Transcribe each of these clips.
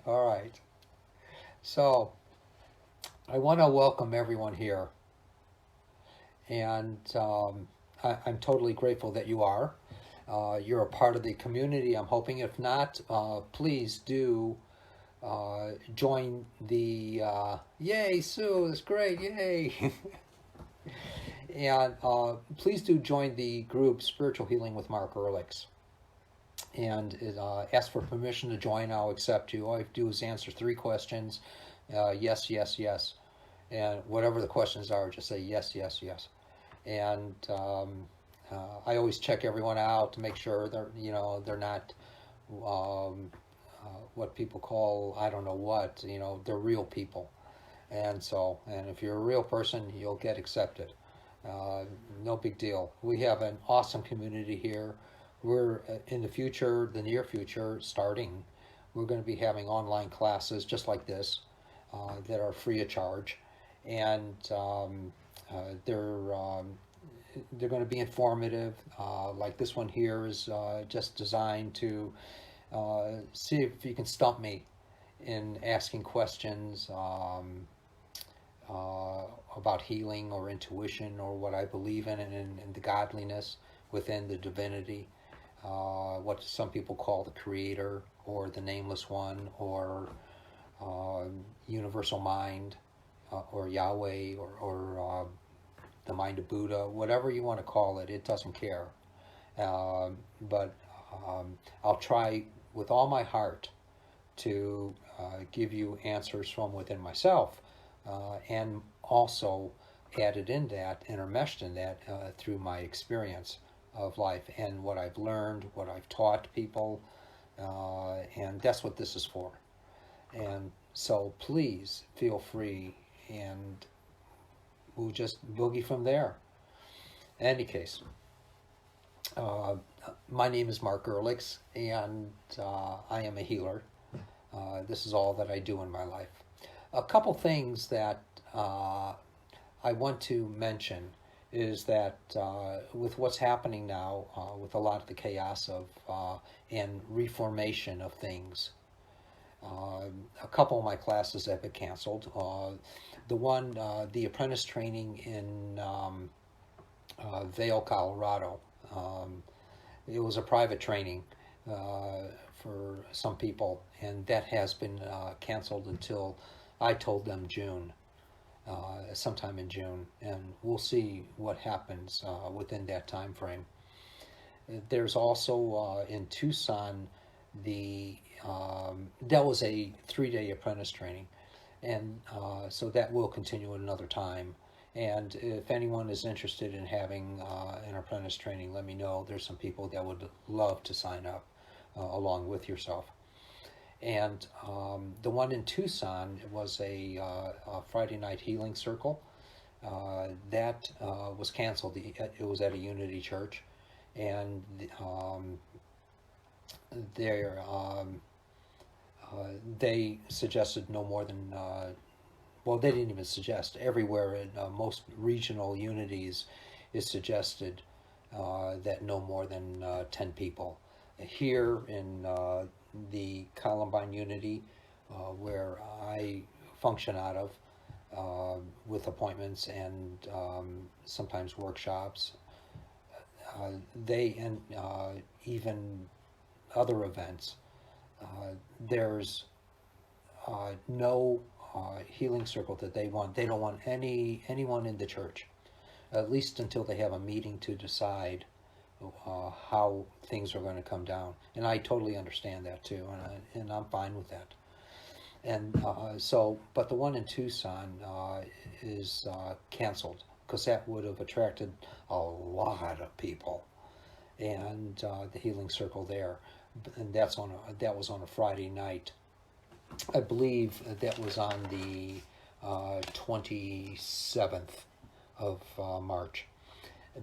All right. So I want to welcome everyone here, and I'm totally grateful that you are. You're a part of the community. I'm hoping. If not, please do join the. Yay, Sue! That's great! Yay! And please do join the group Spiritual Healing with Mark Ehrlichs. And ask for permission to join. I'll accept you. All you have to do is answer three questions. Yes, yes, yes. And whatever the questions are, just say yes, yes, yes. And I always check everyone out to make sure they're not what people call, I don't know what, they're real people. And if you're a real person, you'll get accepted. Uh, no big deal. We have an awesome community here. We're in the future, the near future, starting. We're going to be having online classes just like this that are free of charge, and they're going to be informative. Like this one here is just designed to see if you can stump me in asking questions uh, about healing or intuition or what I believe in and the godliness within the divinity, what some people call the creator or the nameless one or universal mind or Yahweh or the mind of Buddha, whatever you want to call it, it doesn't care. But I'll try with all my heart to give you answers from within myself and also added in that, intermeshed in that through my experience of life and what I've learned, what I've taught people, and that's what this is for. And so please feel free and we'll just boogie from there. In any case, uh, my name is Mark Ehrlichs, and I am a healer. This is all that I do in my life. A couple things that I want to mention is that with what's happening now, with a lot of the chaos of and reformation of things, a couple of my classes have been canceled. The one, the apprentice training in Vail, Colorado. Um, it was a private training for some people, and that has been canceled until I told them June, sometime in June, and we'll see what happens within that time frame. There's also in Tucson that was a 3-day apprentice training, and so that will continue at another time. And if anyone is interested in having an apprentice training, let me know. There's some people that would love to sign up along with yourself. And the one in Tucson was a Friday night healing circle. That was canceled. It was at a Unity church, and there they suggested no more than well, they didn't even suggest. Everywhere in most regional unities is suggested that no more than 10 people. Here in the Columbine Unity, where I function out of, with appointments and sometimes workshops, they and even other events, there's no healing circle that they want. They don't want anyone in the church, at least until they have a meeting to decide how things are going to come down. And I totally understand that too, and I'm fine with that. And but the one in Tucson is canceled because that would have attracted a lot of people, and the healing circle there, and that was on a Friday night. I believe that was on the 27th of March.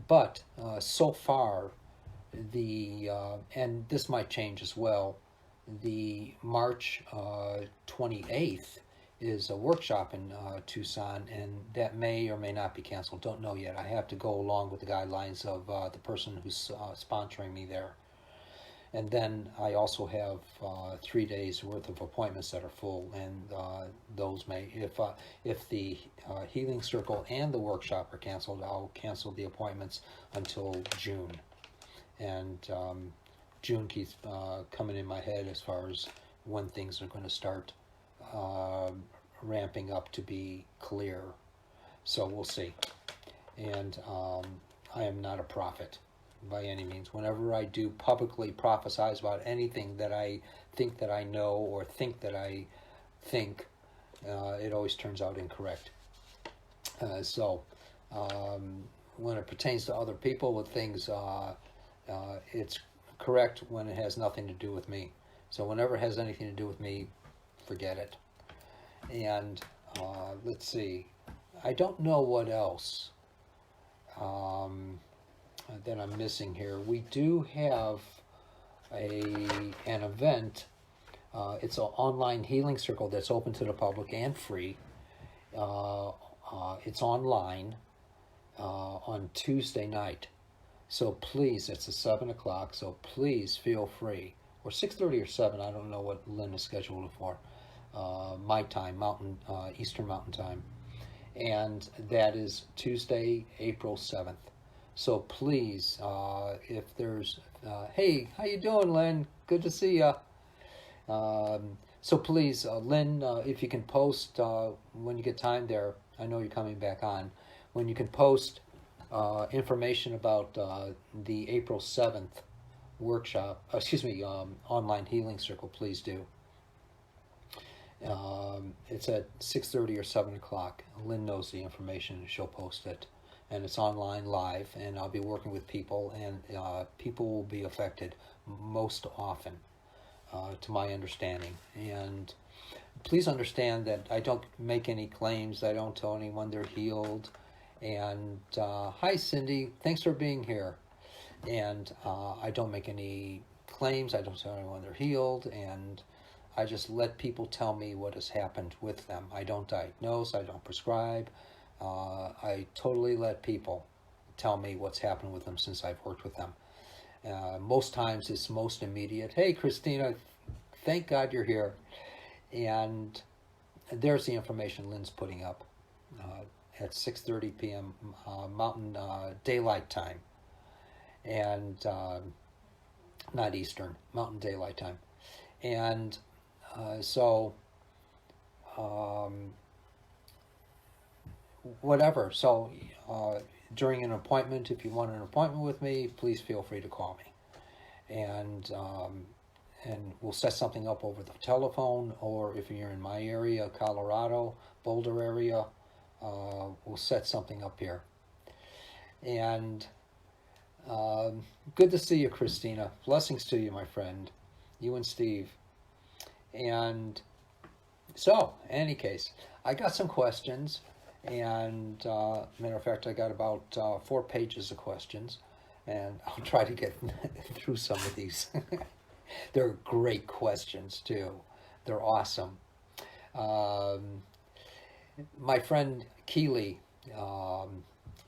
But so far, and this might change as well, the March 28th is a workshop in Tucson, and that may or may not be canceled. Don't know yet. I have to go along with the guidelines of the person who's sponsoring me there. And then I also have 3 days worth of appointments that are full, and those may, if the healing circle and the workshop are canceled, I'll cancel the appointments until June. And June keeps coming in my head as far as when things are going to start ramping up to be clear. So we'll see. And I am not a prophet by any means. Whenever I do publicly prophesize about anything that I think that I know or think that I think, it always turns out incorrect. So when it pertains to other people with things, it's correct when it has nothing to do with me. So whenever it has anything to do with me, forget it. And let's see. I don't know what else that I'm missing here. We do have an event. It's an online healing circle that's open to the public and free. It's online on Tuesday night. So please, it's at 7 o'clock, so please feel free. Or 6:30 or 7, I don't know what Lynn is scheduled for. My time, Eastern Mountain Time. And that is Tuesday, April 7th. So please, if there's, hey, how you doing, Lynn? Good to see ya. So please, Lynn, if you can post when you get time there, I know you're coming back on, when you can post information about the April 7th workshop, online healing circle, please do. It's at 6:30 or 7 o'clock. Lynn knows the information and she'll post it. And it's online live, and I'll be working with people, and people will be affected most often, to my understanding. And please understand that I don't make any claims. I don't tell anyone they're healed. And hi, Cindy. Thanks for being here. And I don't make any claims. I don't tell anyone they're healed. And I just let people tell me what has happened with them. I don't diagnose. I don't prescribe. I totally let people tell me what's happened with them since I've worked with them. Most times it's most immediate. Hey, Christina, thank God you're here. And there's the information Lynn's putting up at 6:30 p.m. Mountain Daylight Time. And not Eastern, Mountain Daylight Time. And whatever. So during an appointment, if you want an appointment with me, please feel free to call me. And we'll set something up over the telephone, or if you're in my area, Colorado, Boulder area, we'll set something up here. And good to see you, Christina. Blessings to you, my friend. You and Steve. And so, in any case, I got some questions. And matter of fact, I got about 4 pages of questions. And I'll try to get through some of these. They're great questions, too. They're awesome. My friend Keely,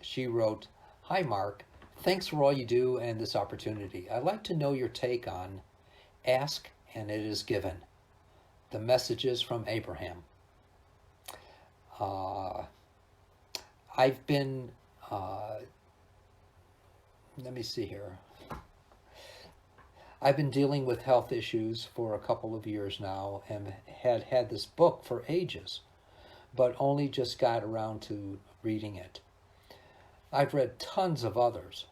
she wrote, "Hi, Mark. Thanks for all you do and this opportunity. I'd like to know your take on Ask and It Is Given. The Messages from Abraham." I've been, let me see here. I've been dealing with health issues for a couple of years now and had this book for ages, but only just got around to reading it. I've read tons of others.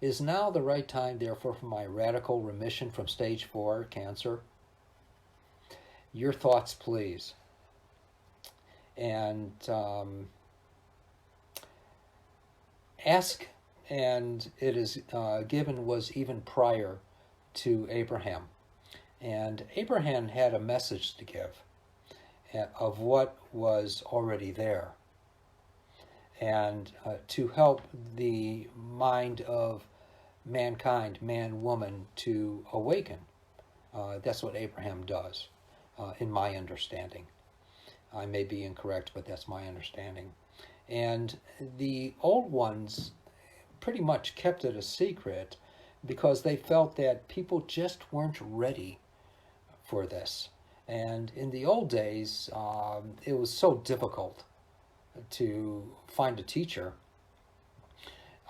Is now the right time, therefore, for my radical remission from stage 4 cancer? Your thoughts, please. And Ask and It Is Given was even prior to Abraham. And Abraham had a message to give of what was already there. And to help the mind of mankind, man, woman, to awaken. That's what Abraham does, in my understanding. I may be incorrect, but that's my understanding. And the old ones pretty much kept it a secret because they felt that people just weren't ready for this. And in the old days, it was so difficult to find a teacher,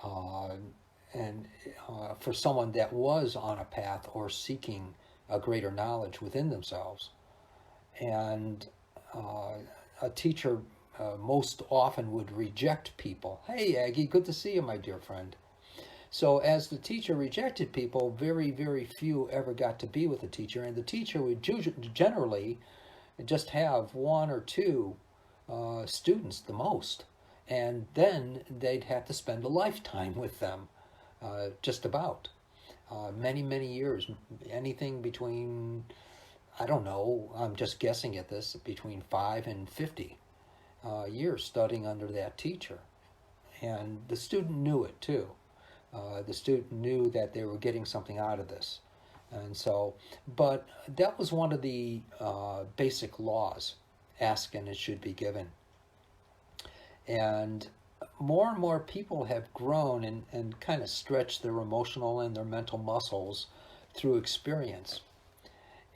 uh, and for someone that was on a path or seeking a greater knowledge within themselves. And a teacher most often would reject people. Hey, Aggie, good to see you, my dear friend. So as the teacher rejected people, very, very few ever got to be with the teacher, and the teacher would generally just have one or two students the most, and then they'd have to spend a lifetime with them, just about. Many, many years, anything between, I don't know, I'm just guessing at this, between 5 and 50 years studying under that teacher. And the student knew it too. The student knew that they were getting something out of this. And so, but that was one of the basic laws. Ask and it should be given. And more people have grown and kind of stretched their emotional and their mental muscles through experience,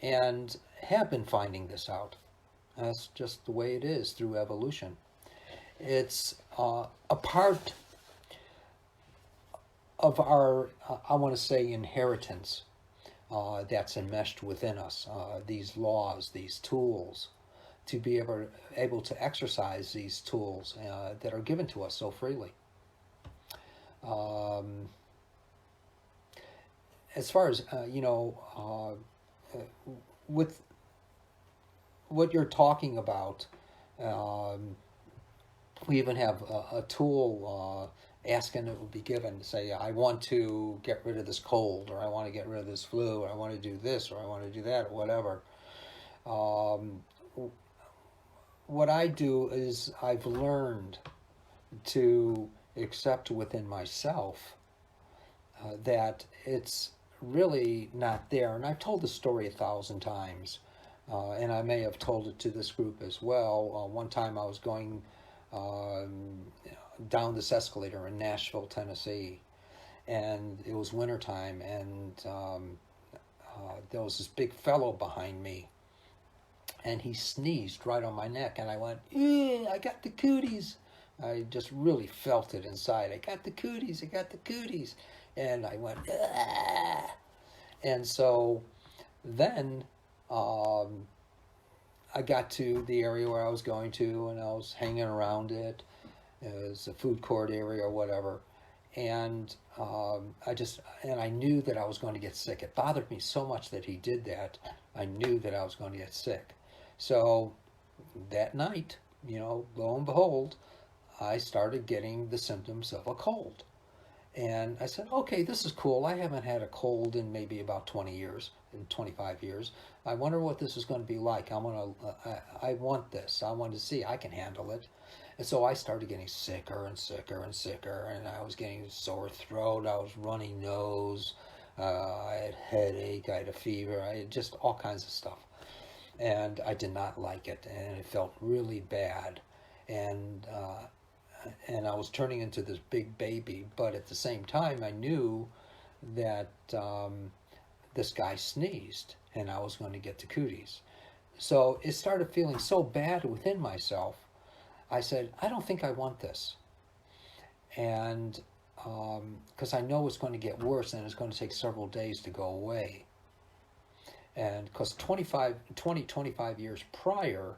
and have been finding this out. That's just the way it is through evolution. It's a part of our, I want to say, inheritance that's enmeshed within us. These laws, these tools, to be able to exercise these tools that are given to us so freely. As far as, with what you're talking about, we even have a tool, ask and it will be given. Say, I want to get rid of this cold, or I want to get rid of this flu, or I want to do this, or I want to do that, or whatever. What I do is I've learned to accept within myself that it's really not there. And I've told the story 1,000 times, and I may have told it to this group as well. One time I was going down this escalator in Nashville, Tennessee, and it was wintertime, and there was this big fellow behind me, and he sneezed right on my neck, and I went, I got the cooties. I just really felt it inside. I got the cooties, I got the cooties. And I went, ah. And so then I got to the area where I was going to, and I was hanging around it. It was a food court area or whatever. And I knew that I was going to get sick. It bothered me so much that he did that. I knew that I was going to get sick. So that night, lo and behold, I started getting the symptoms of a cold. And I said, okay, this is cool. I haven't had a cold in maybe about 20 years, in 25 years. I wonder what this is going to be like. I want this. I want to see. I can handle it. And so I started getting sicker and sicker and sicker, and I was getting sore throat. I was runny nose. I had headache. I had a fever. I had just all kinds of stuff. And I did not like it, and it felt really bad. And I was turning into this big baby, but at the same time, I knew that this guy sneezed, and I was going to get the cooties. So it started feeling so bad within myself. I said, I don't think I want this. And because I know it's going to get worse, and it's going to take several days to go away. And because 25 years prior,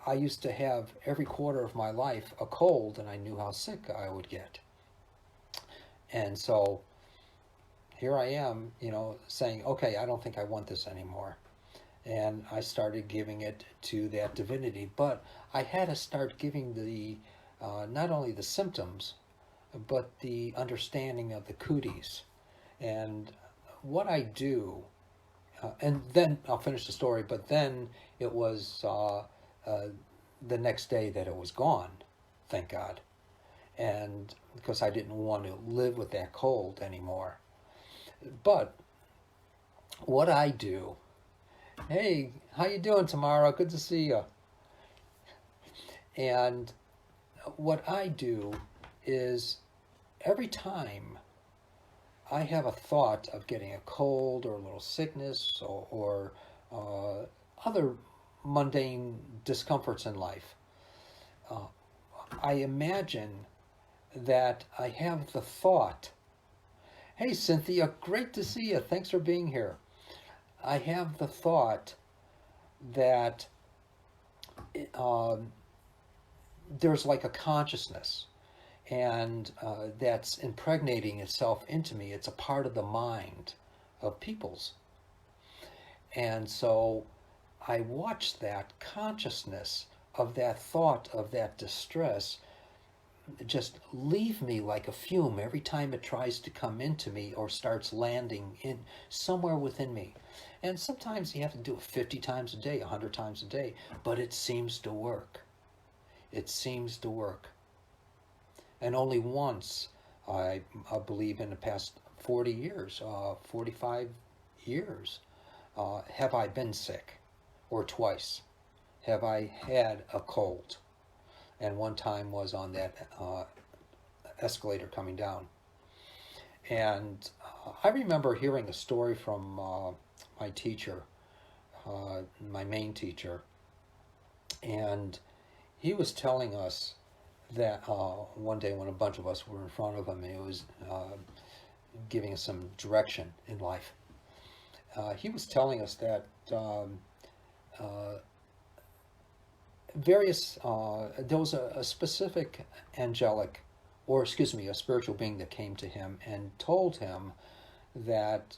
I used to have every quarter of my life a cold, and I knew how sick I would get. And so here I am, saying, okay, I don't think I want this anymore. And I started giving it to that divinity. But I had to start giving the not only the symptoms, but the understanding of the cooties. And what I do, and then I'll finish the story, but then it was the next day that it was gone, thank God. And because I didn't want to live with that cold anymore. But what I do, hey, how you doing, Tamara? Good to see you. And what I do is every time I have a thought of getting a cold or a little sickness or other mundane discomforts in life, uh, I imagine that I have the thought, hey, Cynthia, great to see you. Thanks for being here. I have the thought that um, there's like a consciousness and that's impregnating itself into me. It's a part of the mind of people's. And so I watch that consciousness of that thought, of that distress, just leave me like a fume every time it tries to come into me or starts landing in somewhere within me. And sometimes you have to do it 50 times a day, 100 times a day, but it seems to work. It seems to work. And only once, I believe in the past 40 years, 45 years, have I been sick, or twice have I had a cold. And one time was on that escalator coming down. And I remember hearing a story from my teacher, my main teacher, and he was telling us that one day when a bunch of us were in front of him and he was giving us some direction in life, he was telling us that there was a specific angelic, or excuse me, a spiritual being that came to him and told him that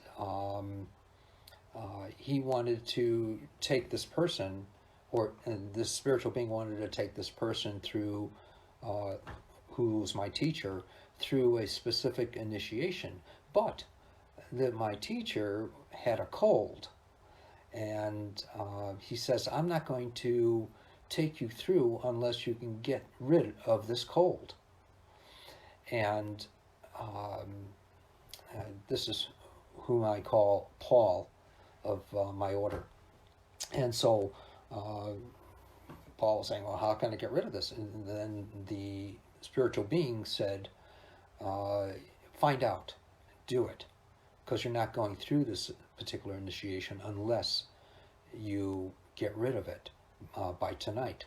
he wanted to take this person, or this spiritual being wanted to take this person through, who was my teacher, through a specific initiation, but that my teacher had a cold, and he says, I'm not going to take you through unless you can get rid of this cold. And this is whom I call Paul of my order. And so Paul was saying, well, how can I get rid of this? And then the spiritual being said, find out, do it, because you're not going through this particular initiation unless you get rid of it by tonight.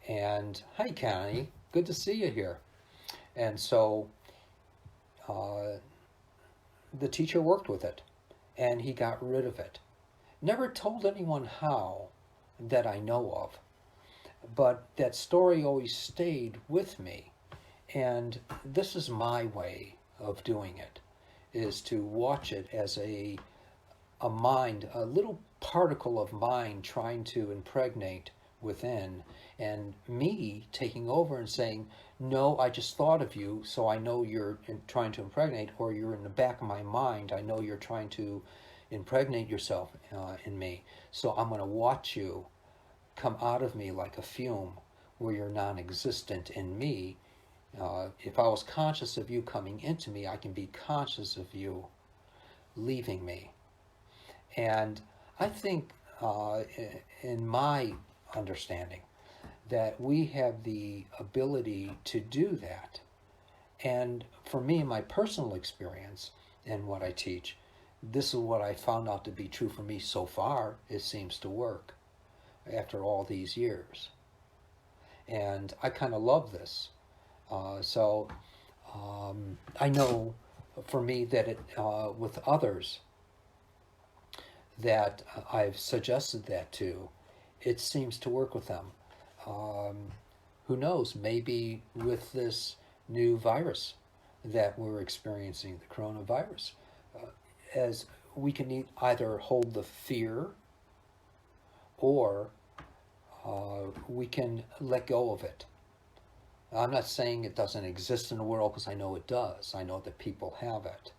And hi, Connie, good to see you here. And so the teacher worked with it, and he got rid of it. Never told anyone how that I know of, but that story always stayed with me. And this is my way of doing it, is to watch it as a mind, a little particle of mind trying to impregnate within, and me taking over and saying, no, I just thought of you, so I know you're trying to impregnate, or you're in the back of my mind, I know you're trying to impregnate yourself in me, so I'm going to watch you come out of me like a fume where you're non-existent in me. If I was conscious of you coming into me, I can be conscious of you leaving me. And I think, in my understanding, that we have the ability to do that. And for me, in my personal experience and what I teach, this is what I found out to be true for me so far. It seems to work after all these years. And I kind of love this. So I know for me that it, with others that I've suggested that to, it seems to work with them. Who knows, maybe with this new virus that we're experiencing, the coronavirus, as we can either hold the fear or we can let go of it. I'm not saying it doesn't exist in the world, because I know it does. I know that people have it.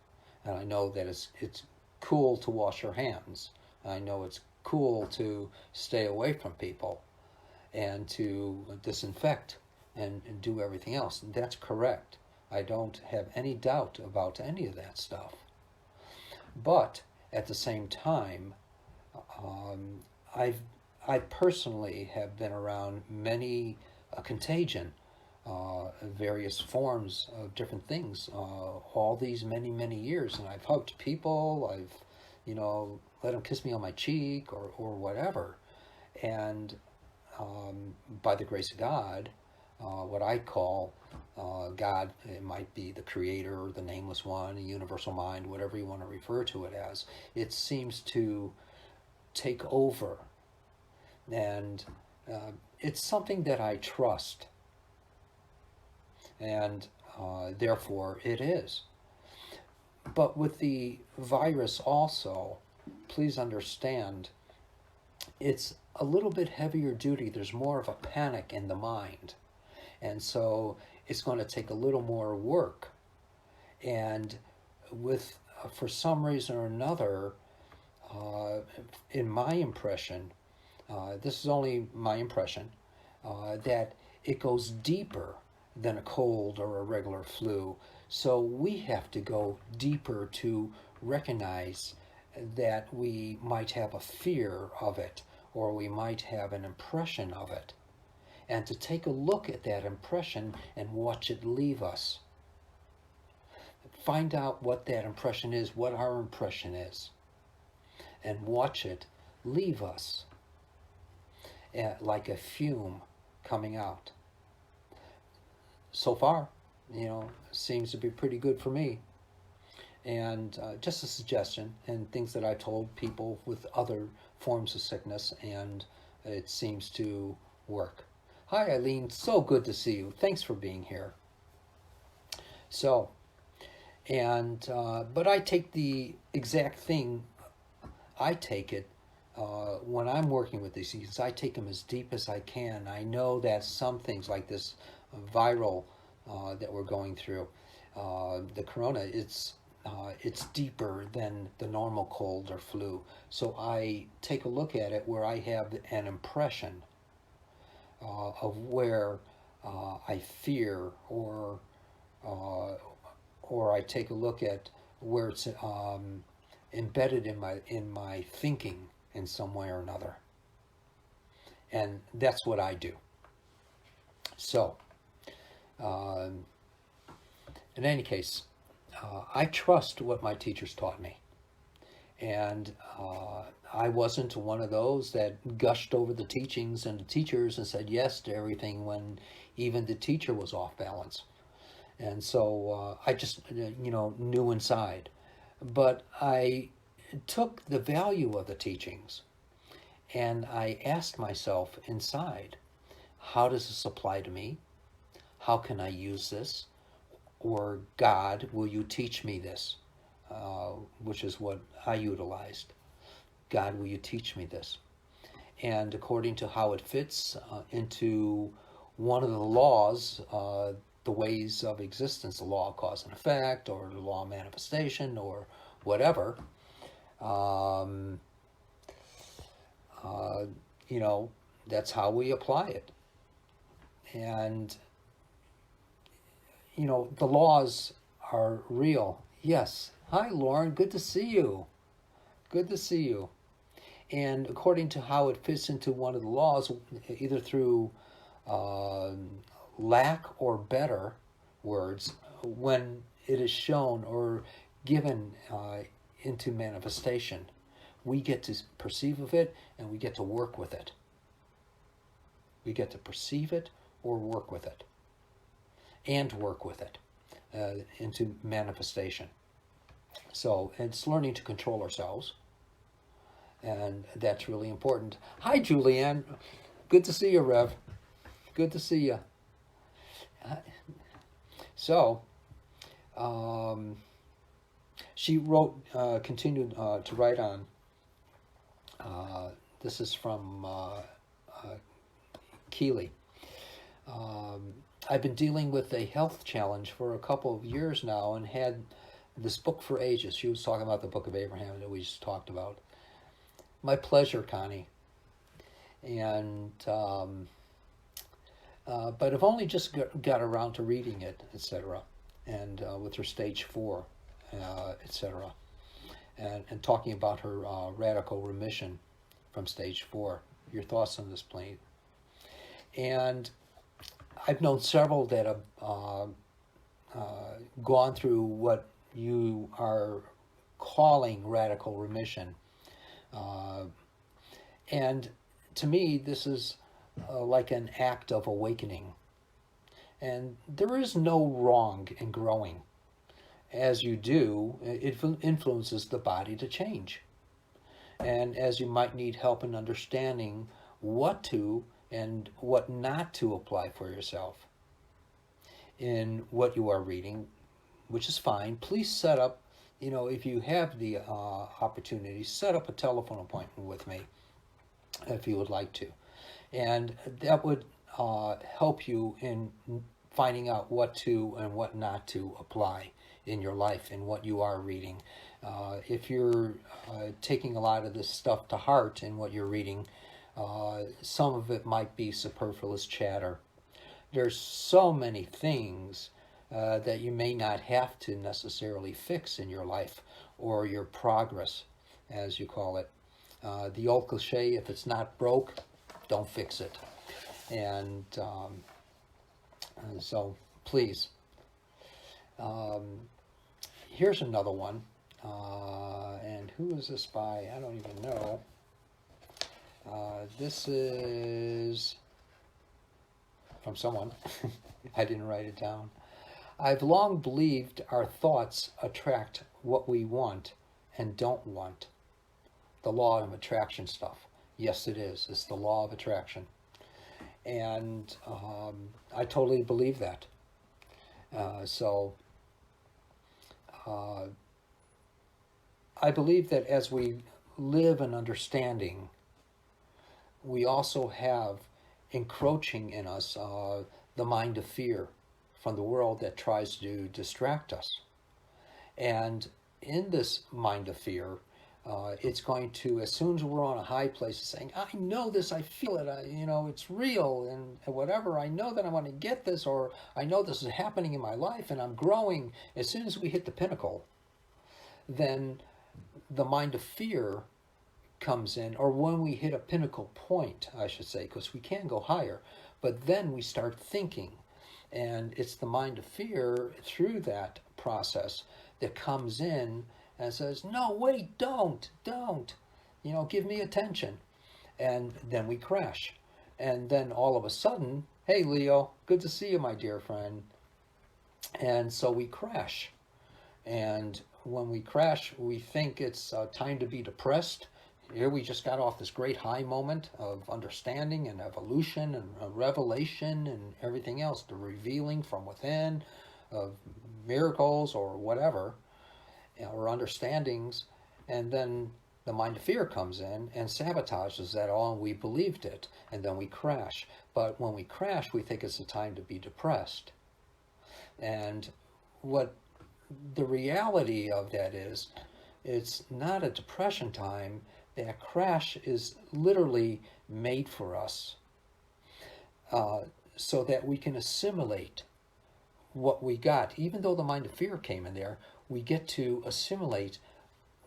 And I know that it's cool to wash your hands. I know it's cool to stay away from people and to disinfect and do everything else. And that's correct. I don't have any doubt about any of that stuff. But at the same time, I personally have been around many a contagion various forms of different things all these many years, and I've hugged people, I've let them kiss me on my cheek or whatever, and by the grace of God, what I call God, it might be the creator, the nameless one, the universal mind, whatever you want to refer to it as, it seems to take over. And it's something that I trust. And therefore it is. But with the virus also, please understand, it's a little bit heavier duty. There's more of a panic in the mind. And so it's going to take a little more work. And with, for some reason or another, in my impression, this is only my impression, that it goes deeper than a cold or a regular flu. So we have to go deeper to recognize that we might have a fear of it, or we might have an impression of it, and to take a look at that impression and watch it leave us. Find out what that impression is, what our impression is, and watch it leave us like a fume coming out. So far, seems to be pretty good for me. And just a suggestion, and things that I've told people with other forms of sickness, and it seems to work. Hi, Eileen. So good to see you. Thanks for being here. So, and but I take the exact thing. I take it when I'm working with diseases. I take them as deep as I can. I know that some things like this viral that we're going through, the corona, it's deeper than the normal cold or flu. So I take a look at it where I have an impression of where I fear, or I take a look at where it's embedded in my thinking in some way or another, and that's what I do. So, in any case, I trust what my teachers taught me, and I wasn't one of those that gushed over the teachings and the teachers and said yes to everything when even the teacher was off balance. And so I just, knew inside. But I took the value of the teachings and I asked myself inside, how does this apply to me? How can I use this? Or God, will you teach me this? Which is what I utilized. God, will you teach me this? And according to how it fits into one of the laws, the ways of existence, the law of cause and effect, or the law of manifestation, or whatever, that's how we apply it. And, the laws are real. Yes. Hi, Lauren. Good to see you. Good to see you. And according to how it fits into one of the laws, either through lack or better words, when it is shown or given into manifestation, we get to perceive of it and we get to work with it. We get to perceive it or work with it, and work with it into manifestation. So it's learning to control ourselves, and that's really important. Hi, Julianne. Good to see you, Rev. Good to see you. So, she wrote, continued to write on. This is from Keeley. I've been dealing with a health challenge for a couple of years now and had this book for ages. She was talking about the Book of Abraham that we just talked about. My pleasure, Connie. And but I've only just got around to reading it, etc. And with her stage 4, etc. And talking about her radical remission from stage 4. Your thoughts on this, please? And I've known several that have gone through what you are calling radical remission. Uh, and to me, this is like an act of awakening. And there is no wrong in growing. As you do, it influences the body to change. And as you might need help in understanding what to and what not to apply for yourself in what you are reading, which is fine, please set up, if you have the opportunity, set up a telephone appointment with me if you would like to. And that would help you in finding out what to and what not to apply in your life and what you are reading. If you're taking a lot of this stuff to heart in what you're reading, some of it might be superfluous chatter. There's so many things that you may not have to necessarily fix in your life or your progress, as you call it. The old cliche, if it's not broke, don't fix it. And so please. Here's another one. And who is this by? I don't even know. This is from someone. I didn't write it down. I've long believed our thoughts attract what we want and don't want. The law of attraction stuff. Yes, it is. It's the law of attraction. And I totally believe that. I believe that as we live in understanding, we also have encroaching in us the mind of fear from the world that tries to distract us. And in this mind of fear, it's going to, as soon as we're on a high place, saying, I know this, I feel it, it's real, and whatever, I know that I want to get this, or I know this is happening in my life, and I'm growing. As soon as we hit the pinnacle, then the mind of fear comes in, or when we hit a pinnacle point, I should say, because we can go higher, but then we start thinking, and it's the mind of fear through that process that comes in and says, no, wait, don't, give me attention. And then we crash. And then all of a sudden, hey, Leo, good to see you, my dear friend. And so we crash. And when we crash, we think it's time to be depressed. Here we just got off this great high moment of understanding and evolution and revelation and everything else, the revealing from within of miracles or whatever, or understandings, and then the mind of fear comes in and sabotages that all, and we believed it, and then we crash. But when we crash, we think it's a time to be depressed. And what the reality of that is, it's not a depression time. That crash is literally made for us so that we can assimilate what we got. Even though the mind of fear came in there, we get to assimilate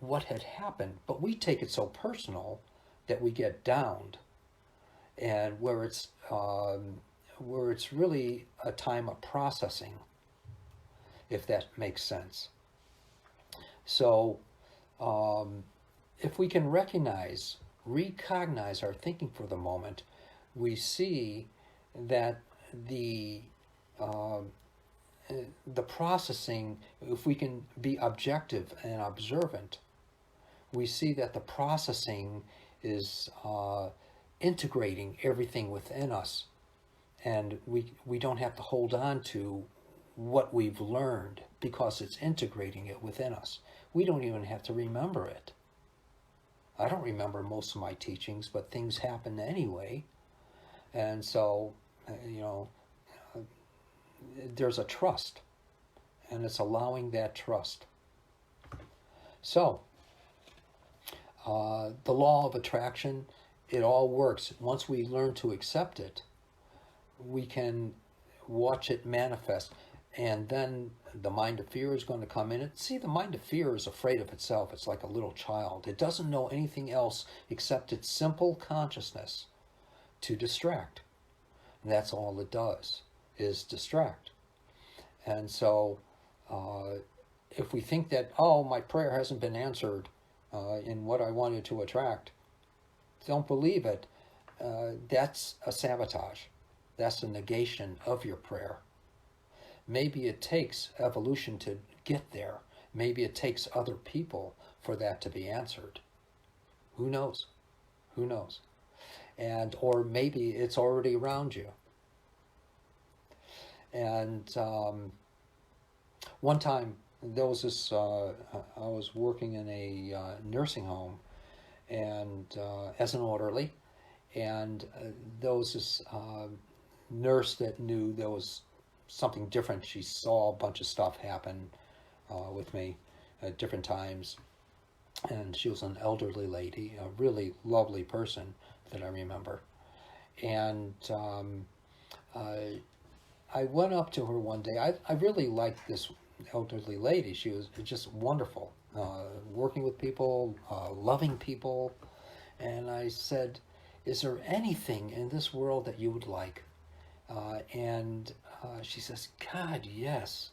what had happened, but we take it so personal that we get downed, and where it's really a time of processing, if that makes sense. So if we can recognize our thinking for the moment, we see that the processing, if we can be objective and observant, we see that the processing is integrating everything within us. And we don't have to hold on to what we've learned because it's integrating it within us. We don't even have to remember it. I don't remember most of my teachings, but things happen anyway. And so, there's a trust, and it's allowing that trust. So, the law of attraction, it all works. Once we learn to accept it, we can watch it manifest. And then the mind of fear is going to come in. See, the mind of fear is afraid of itself. It's like a little child. It doesn't know anything else except its simple consciousness to distract. And that's all it does. is distract. And so if we think that, oh, my prayer hasn't been answered in what I wanted to attract, don't believe it. That's a sabotage. That's a negation of your prayer. Maybe it takes evolution to get there. Maybe it takes other people for that to be answered. Who knows? Who knows? And or maybe it's already around you. And one time there was this. I was working in a nursing home, and as an orderly, and there was this nurse that knew there was something different. She saw a bunch of stuff happen with me at different times, and she was an elderly lady, a really lovely person that I remember. And I went up to her one day. I really liked this elderly lady. She was just wonderful, working with people, loving people. And I said, is there anything in this world that you would like? And she says, God, yes.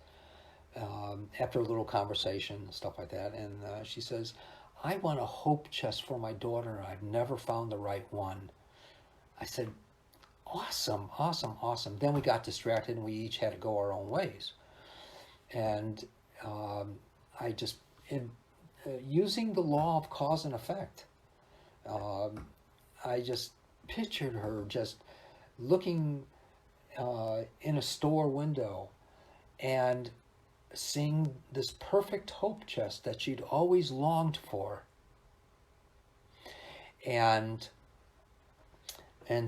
After a little conversation and stuff like that. And she says, I want a hope chest for my daughter. I've never found the right one. I said, awesome, awesome, awesome. Then we got distracted and we each had to go our own ways. And I just, using the law of cause and effect, I just pictured her just looking in a store window and seeing this perfect hope chest that she'd always longed for. And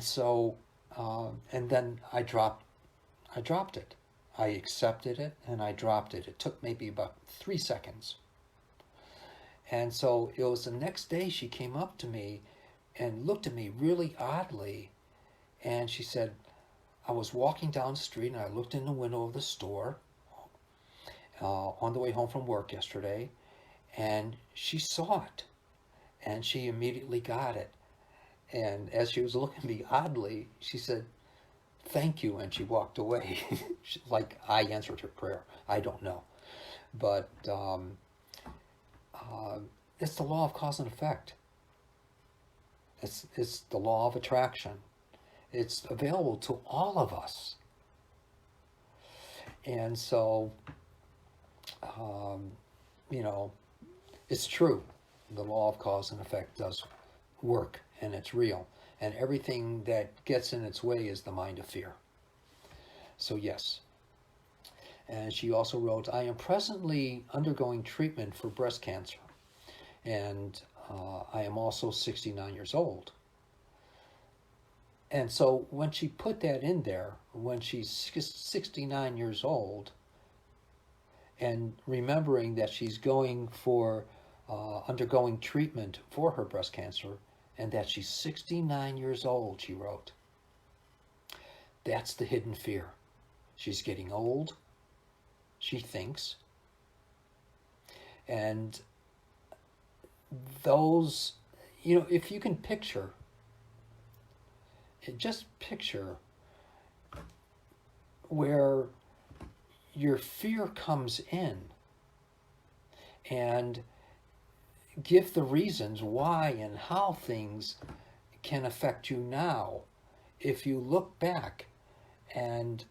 so, and then I dropped it. I accepted it and I dropped it. It took maybe about 3 seconds. And so it was the next day she came up to me and looked at me really oddly. And she said, I was walking down the street and I looked in the window of the store on the way home from work yesterday, and she saw it and she immediately got it. And as she was looking at me oddly, she said, thank you, and she walked away. Like I answered her prayer. I don't know. But it's the law of cause and effect. It's the law of attraction. It's available to all of us. And so, it's true. The law of cause and effect does work, and it's real. And everything that gets in its way is the mind of fear. So yes. And she also wrote, I am presently undergoing treatment for breast cancer. And I am also 69 years old. And so when she put that in there, when she's 69 years old, and remembering that she's going for undergoing treatment for her breast cancer, and that she's 69 years old, she wrote, that's the hidden fear. She's getting old, she thinks. And those, if you can picture, just picture where your fear comes in and give the reasons why and how things can affect you now. If you look back and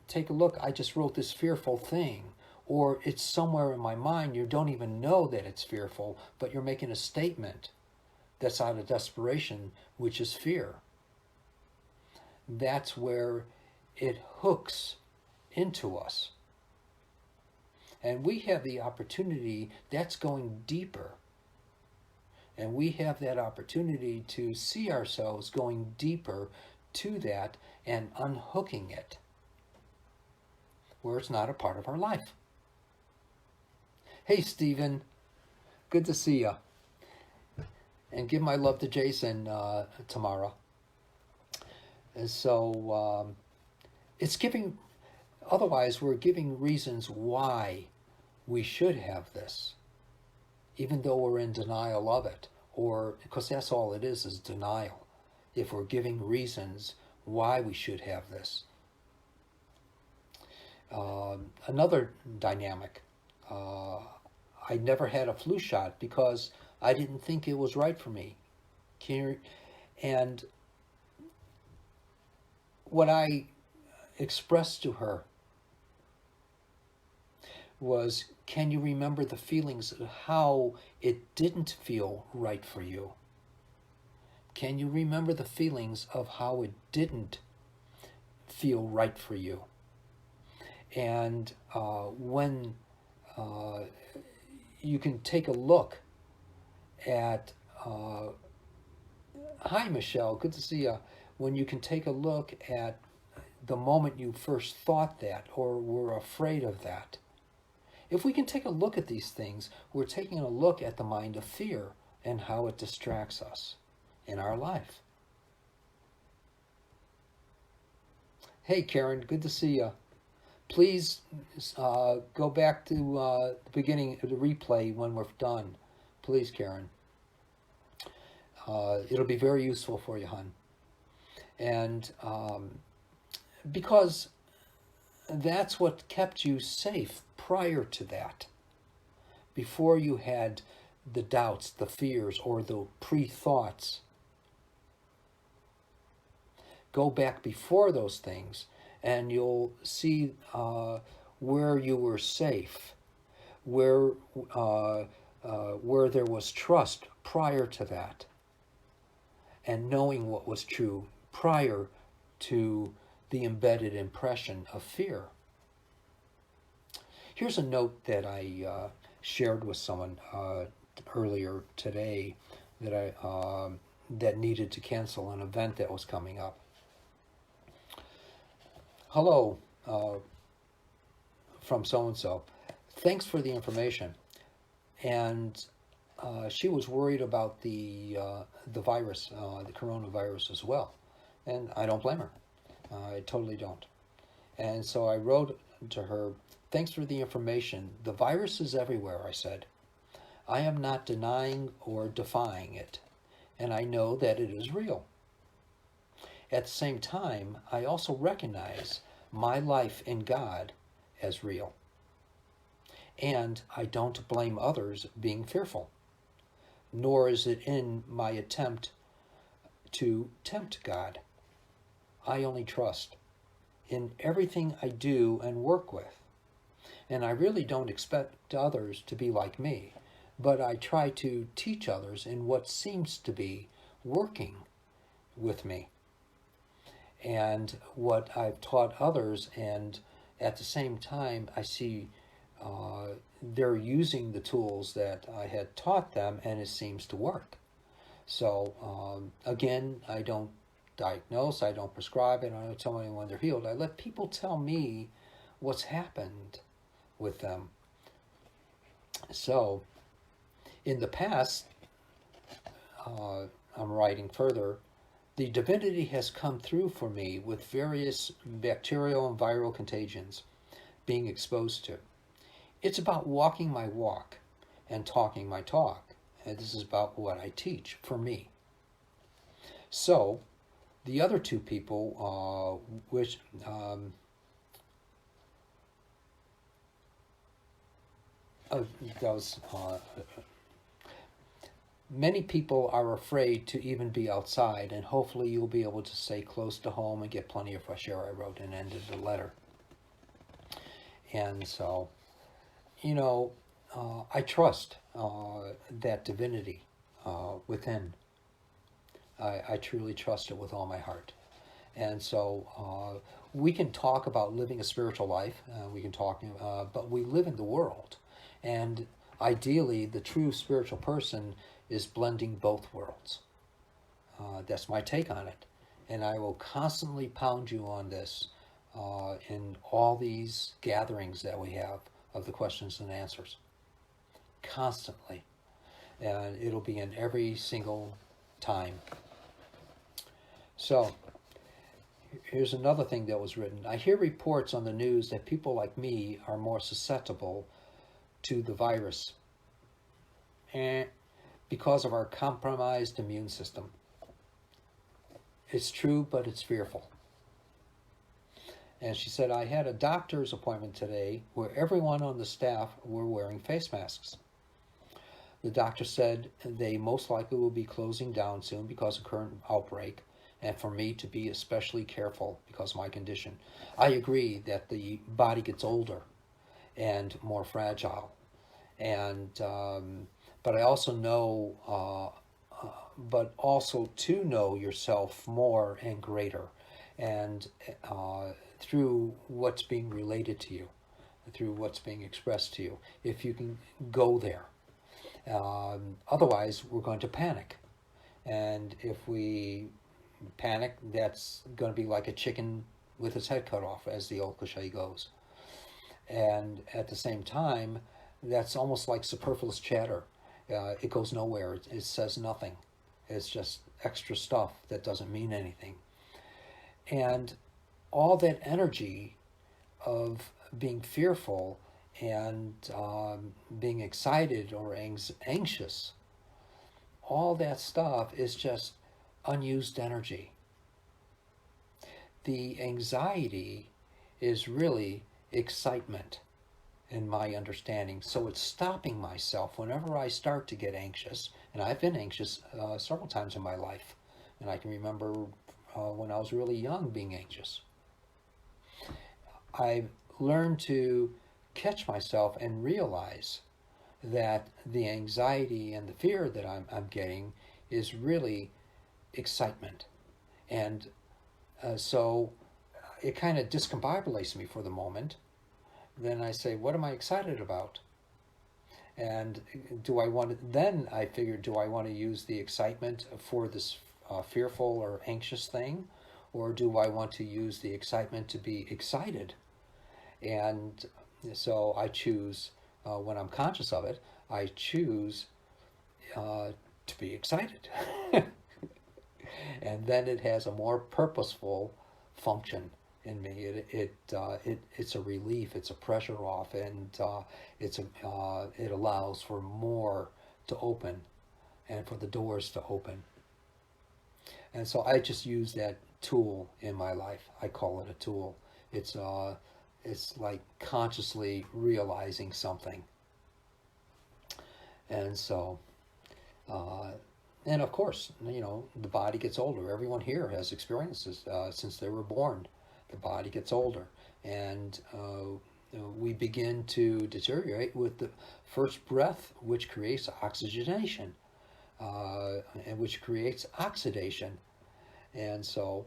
take a look, I just wrote this fearful thing, or it's somewhere in my mind, you don't even know that it's fearful, but you're making a statement that's out of desperation, which is fear. That's where it hooks into us. And we have the opportunity, that's going deeper. And we have that opportunity to see ourselves going deeper to that and unhooking it, where it's not a part of our life. Hey, Stephen, good to see you. And give my love to Jason tomorrow. And so it's giving, otherwise we're giving reasons why we should have this, even though we're in denial of it, or because that's all it is denial. If we're giving reasons why we should have this. Another dynamic, I never had a flu shot because I didn't think it was right for me. And what I expressed to her was, can you remember the feelings of how it didn't feel right for you? Can you remember the feelings of how it didn't feel right for you? And when you can take a look at, hi Michelle, good to see you. When you can take a look at the moment you first thought that or were afraid of that. If we can take a look at these things, we're taking a look at the mind of fear and how it distracts us in our life. Hey Karen, good to see you. Please go back to the beginning of the replay when we're done. Please, Karen. It'll be very useful for you, hon. And because that's what kept you safe prior to that. Before you had the doubts, the fears, or the pre-thoughts. Go back before those things and you'll see where you were safe, where there was trust prior to that, and knowing what was true prior to the embedded impression of fear. Here's a note that I shared with someone earlier today that that needed to cancel an event that was coming up. Hello, from so-and-so. Thanks for the information. And she was worried about the virus, the coronavirus as well. And I don't blame her. I totally don't. And so I wrote to her, thanks for the information. The virus is everywhere, I said. I am not denying or defying it. And I know that it is real. At the same time, I also recognize my life in God as real. And I don't blame others being fearful, nor is it in my attempt to tempt God. I only trust in everything I do and work with. And I really don't expect others to be like me, but I try to teach others in what seems to be working with me. And what I've taught others, and at the same time, I see they're using the tools that I had taught them, and it seems to work. So, again, I don't diagnose, I don't prescribe it, I don't tell anyone they're healed. I let people tell me what's happened with them. So, in the past, I'm writing further, the divinity has come through for me with various bacterial and viral contagions being exposed to. It's about walking my walk and talking my talk. And this is about what I teach for me. So, the other two people, many people are afraid to even be outside, and hopefully you'll be able to stay close to home and get plenty of fresh air, I wrote and ended the letter. And so, you know, I trust that divinity within. I truly trust it with all my heart. And so we can talk about living a spiritual life, we can talk, but we live in the world. And ideally, the true spiritual person is blending both worlds. That's my take on it. And I will constantly pound you on this in all these gatherings that we have of the questions and answers. Constantly. And it'll be in every single time. So, here's another thing that was written. I hear reports on the news that people like me are more susceptible to the virus because of our compromised immune system. It's true, but it's fearful. And she said, I had a doctor's appointment today where everyone on the staff were wearing face masks. The doctor said they most likely will be closing down soon because of current outbreak, and for me to be especially careful because of my condition. I agree that the body gets older and more fragile, and but I also know, but also to know yourself more and greater, and through what's being related to you, through what's being expressed to you, if you can go there. Otherwise, we're going to panic. And if we panic, that's going to be like a chicken with its head cut off, as the old cliche goes. And at the same time, that's almost like superfluous chatter. It goes nowhere. It says nothing. It's just extra stuff that doesn't mean anything. And all that energy of being fearful and being excited or anxious, all that stuff is just unused energy. The anxiety is really excitement, in my understanding. So it's stopping myself whenever I start to get anxious, and I've been anxious several times in my life, and I can remember when I was really young being anxious. I've learned to catch myself and realize that the anxiety and the fear that I'm getting is really excitement. And so it kind of discombobulates me for the moment. Then I say, what am I excited about? And do I want to, then I figured, do I want to use the excitement for this fearful or anxious thing? Or do I want to use the excitement to be excited? And so I choose, when I'm conscious of it, I choose to be excited. And then it has a more purposeful function in me. It's a relief, it's a pressure off, and it allows for more to open and for the doors to open. And so I just use that tool in my life. I call it a tool. It's like consciously realizing something. And so, and of course, you know, the body gets older. Everyone here has experiences since they were born. The body gets older, and we begin to deteriorate with the first breath, which creates oxygenation, and which creates oxidation. And so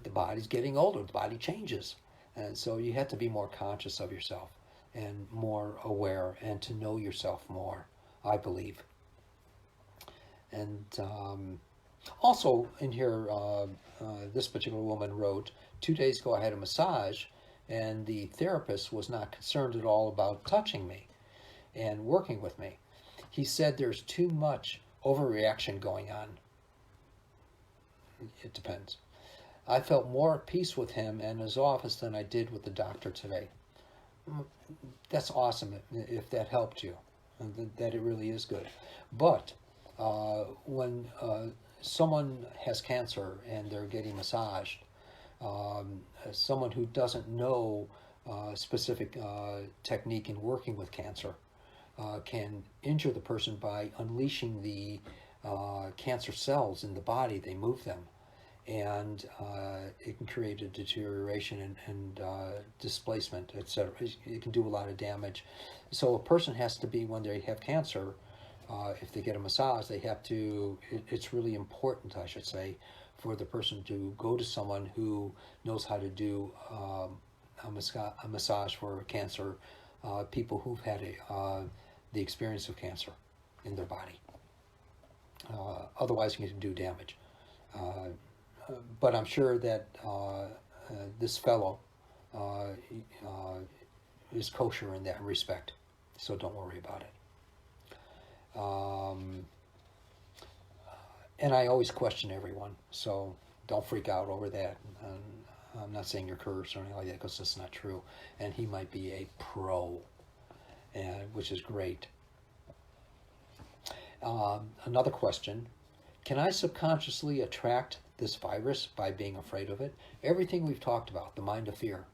the body's getting older, the body changes. And so you have to be more conscious of yourself and more aware and to know yourself more, I believe. And also in here, this particular woman wrote, 2 days ago I had a massage and the therapist was not concerned at all about touching me and working with me. He said there's too much overreaction going on. It depends. I felt more at peace with him and his office than I did with the doctor today. That's awesome if that helped you, and that it really is good. But when someone has cancer and they're getting massaged, someone who doesn't know specific technique in working with cancer can injure the person by unleashing the cancer cells in the body. They move them, and it can create a deterioration and displacement, etc. It can do a lot of damage. So a person has to be, when they have cancer, if they get a massage, they have to, it's really important, I should say, for the person to go to someone who knows how to do a massage for cancer, people who've had the experience of cancer in their body. Otherwise, you can do damage. But I'm sure that this fellow is kosher in that respect, so don't worry about it. And I always question everyone, so don't freak out over that. I'm not saying you're cursed or anything like that, because that's not true. And he might be a pro, which is great. Another question: can I subconsciously attract this virus by being afraid of it. Everything we've talked about, the mind of fear,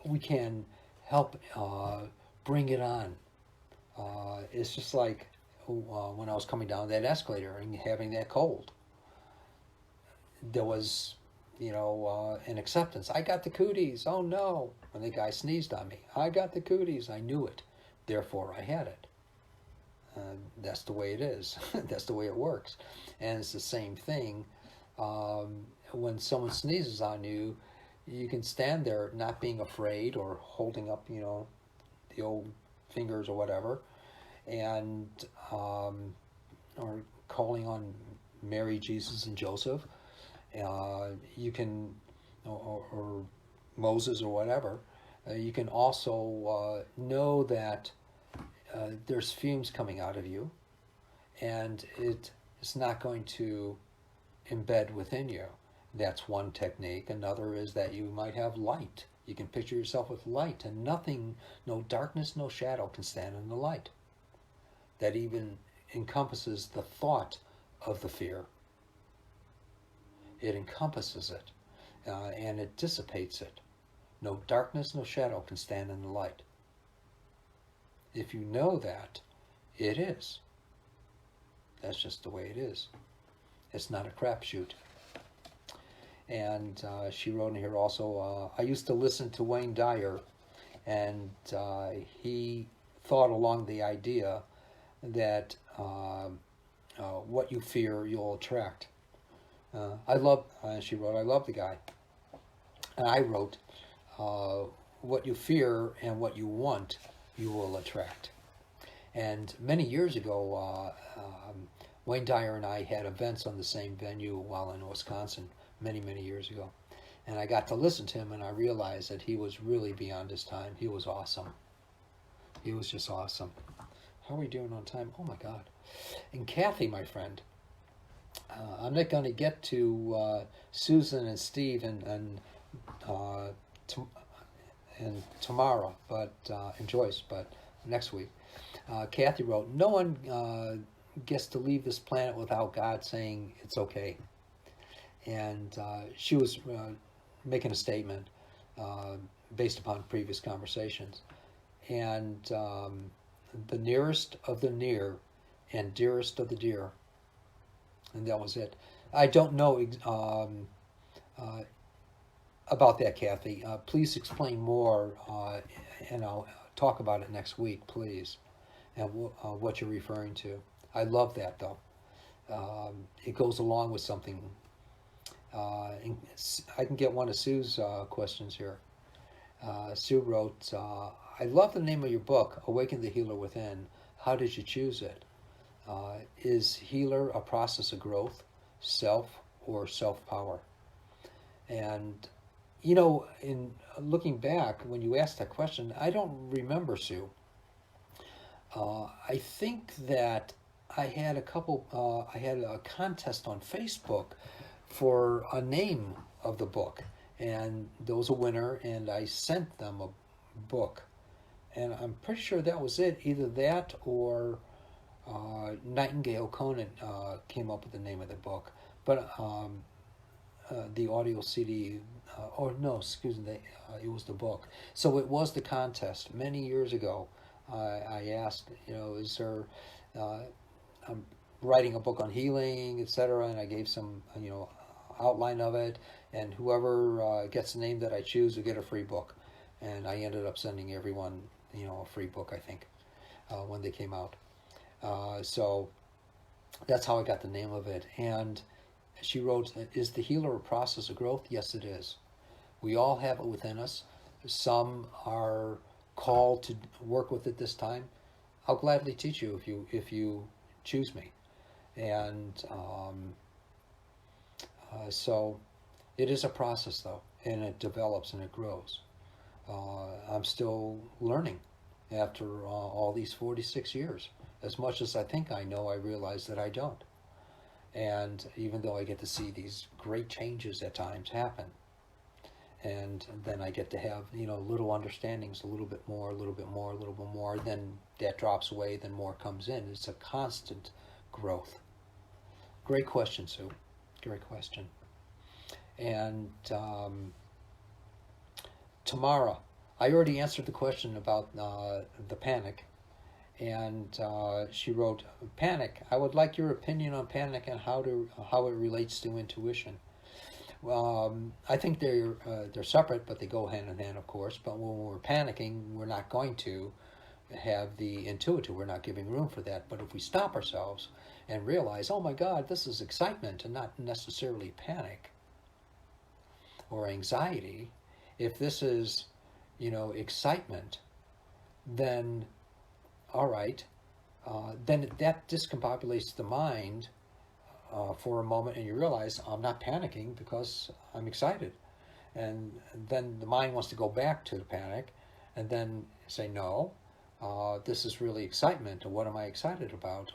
we can help bring it on. It's just like when I was coming down that escalator and having that cold. There was, an acceptance. I got the cooties. Oh no. When the guy sneezed on me, I got the cooties. I knew it. Therefore, I had it. That's the way it is. That's the way it works. And it's the same thing. When someone sneezes on you, you can stand there not being afraid or holding up, the old fingers or whatever, and or calling on Mary, Jesus, and Joseph. You can, or Moses or whatever. You can also know that there's fumes coming out of you, and it's not going to embed within you. That's one technique. Another is that you might have light. You can picture yourself with light, and nothing, no darkness, no shadow can stand in the light. That even encompasses the thought of the fear. It encompasses it, and it dissipates it. No darkness, no shadow can stand in the light. If you know that, it is. That's just the way it is. It's not a crapshoot. And she wrote in here also, I used to listen to Wayne Dyer, and he thought along the idea that what you fear, you'll attract. She wrote, I love the guy. And I wrote, what you fear and what you want, you will attract. And many years ago, Wayne Dyer and I had events on the same venue while in Wisconsin, many years ago. And I got to listen to him, and I realized that he was really beyond his time. He was awesome. He was just awesome. How are we doing on time? Oh my God. And Kathy, my friend, I'm not going to get to Susan and Steve and tomorrow, and Joyce, but next week. Kathy wrote, no one gets to leave this planet without God saying it's okay. And she was making a statement based upon previous conversations. And the nearest of the near and dearest of the dear. And that was it. I don't know about that, Kathy. Please explain more, and I'll talk about it next week, please, and what you're referring to. I love that, though. It goes along with something. I can get one of Sue's questions here. Sue wrote, I love the name of your book, Awaken the Healer Within. How did you choose it? Is healer a process of growth, self, or self-power? And, in looking back, when you asked that question, I don't remember, Sue. I think that I had a contest on Facebook for a name of the book, and there was a winner, and I sent them a book, and I'm pretty sure that was it. Either that or Nightingale Conant came up with the name of the book, but the audio CD, it was the book. So it was the contest many years ago. I asked, is there, I'm writing a book on healing, etc., and I gave some, outline of it, and whoever gets the name that I choose will get a free book. And I ended up sending everyone, a free book, I think, when they came out. So that's how I got the name of it. And she wrote, is the healer a process of growth? Yes, it is. We all have it within us. Some are called to work with it this time. I'll gladly teach you if you choose me. And so it is a process, though, and it develops and it grows. I'm still learning after all these 46 years. As much as I think I know, I realize that I don't. And even though I get to see these great changes at times happen, and then I get to have, little understandings, a little bit more, then that drops away, then more comes in. It's a constant growth. Great question, Sue. Great question. And Tamara, I already answered the question about the panic. And she wrote, "Panic. I would like your opinion on panic and how it relates to intuition." I think they're separate, but they go hand in hand, of course. But when we're panicking, we're not going to have the intuitive. We're not giving room for that. But if we stop ourselves and realize, oh my God, this is excitement and not necessarily panic or anxiety. If this is, excitement, then all right, then that discombobulates the mind for a moment, and you realize I'm not panicking because I'm excited. And then the mind wants to go back to the panic and then say, no, this is really excitement, or what am I excited about?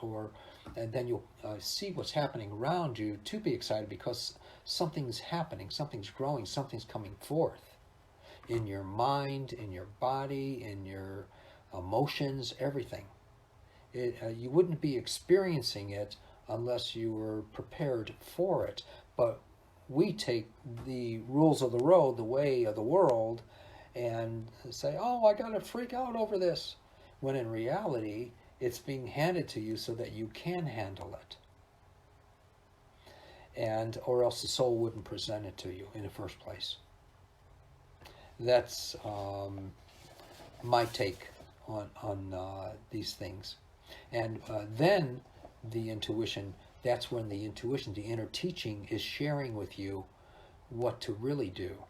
And then you'll see what's happening around you to be excited, because something's happening, something's growing, something's coming forth in your mind, in your body, in your emotions, everything. You wouldn't be experiencing it unless you were prepared for it. But we take the rules of the road, the way of the world, and say, oh, I gotta freak out over this. When in reality, it's being handed to you so that you can handle it. Or else the soul wouldn't present it to you in the first place. That's my take on these things. And then the intuition, that's when the intuition, the inner teaching, is sharing with you what to really do.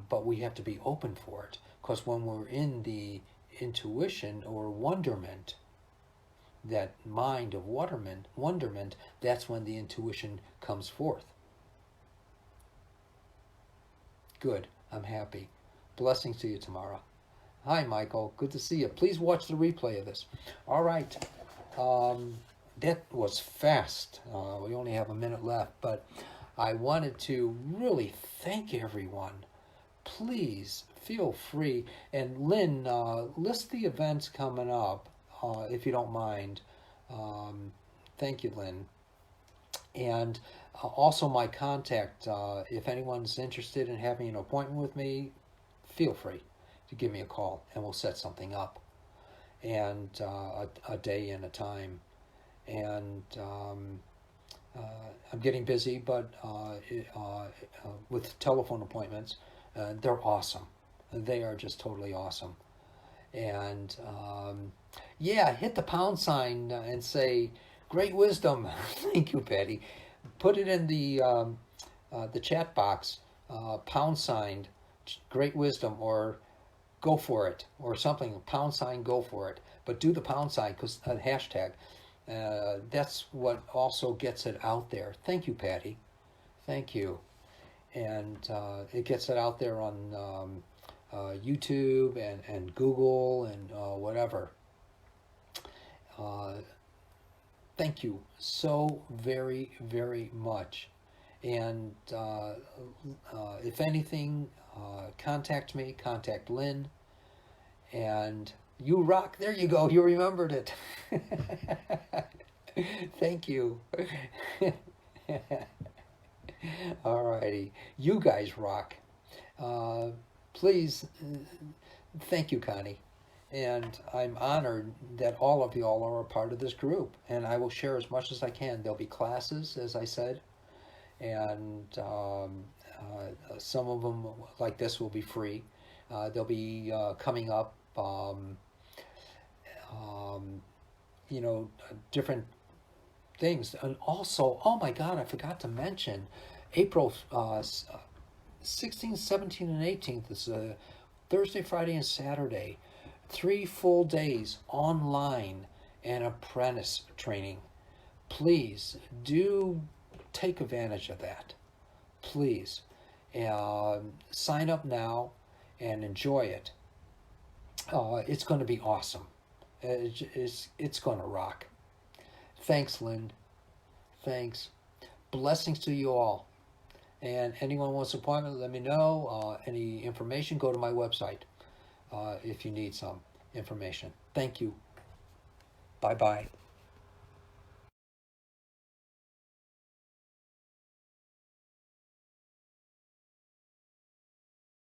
But we have to be open for it, because when we're in the intuition or wonderment, that mind of wonderment, that's when the intuition comes forth. Good, I'm happy. Blessings to you, Tamara. Hi, Michael. Good to see you. Please watch the replay of this. All right. That was fast. We only have a minute left, but I wanted to really thank everyone. Please feel free. And Lynn, list the events coming up, if you don't mind. Thank you, Lynn. And also my contact, if anyone's interested in having an appointment with me, feel free to give me a call and we'll set something up. And a day and a time. And I'm getting busy, but with telephone appointments, they're awesome. They are just totally awesome. And hit the pound sign and say, great wisdom. Thank you, Patty. Put it in the chat box, pound sign, great wisdom, or go for it, or something, pound sign, go for it. But do the pound sign, because hashtag. That's what also gets it out there. Thank you, Patty. Thank you. And it gets it out there on YouTube and Google and whatever. Thank you so very, very much. And if anything, contact me, contact Lynn. And you rock. There you go. You remembered it. Thank you. Alrighty. You guys rock. Please, thank you, Connie. And I'm honored that all of y'all are a part of this group. And I will share as much as I can. There'll be classes, as I said. And some of them, like this, will be free. They'll be coming up, different things. And also, oh my God, I forgot to mention, April 16th, 17th, and 18th is Thursday, Friday, and Saturday. 3 full days online and apprentice training. Please do take advantage of that. Please. Sign up now and enjoy it. It's going to be awesome. It's going to rock. Thanks, Lynn. Thanks. Blessings to you all. And anyone wants an appointment, let me know. Any information, go to my website if you need some information. Thank you. Bye-bye.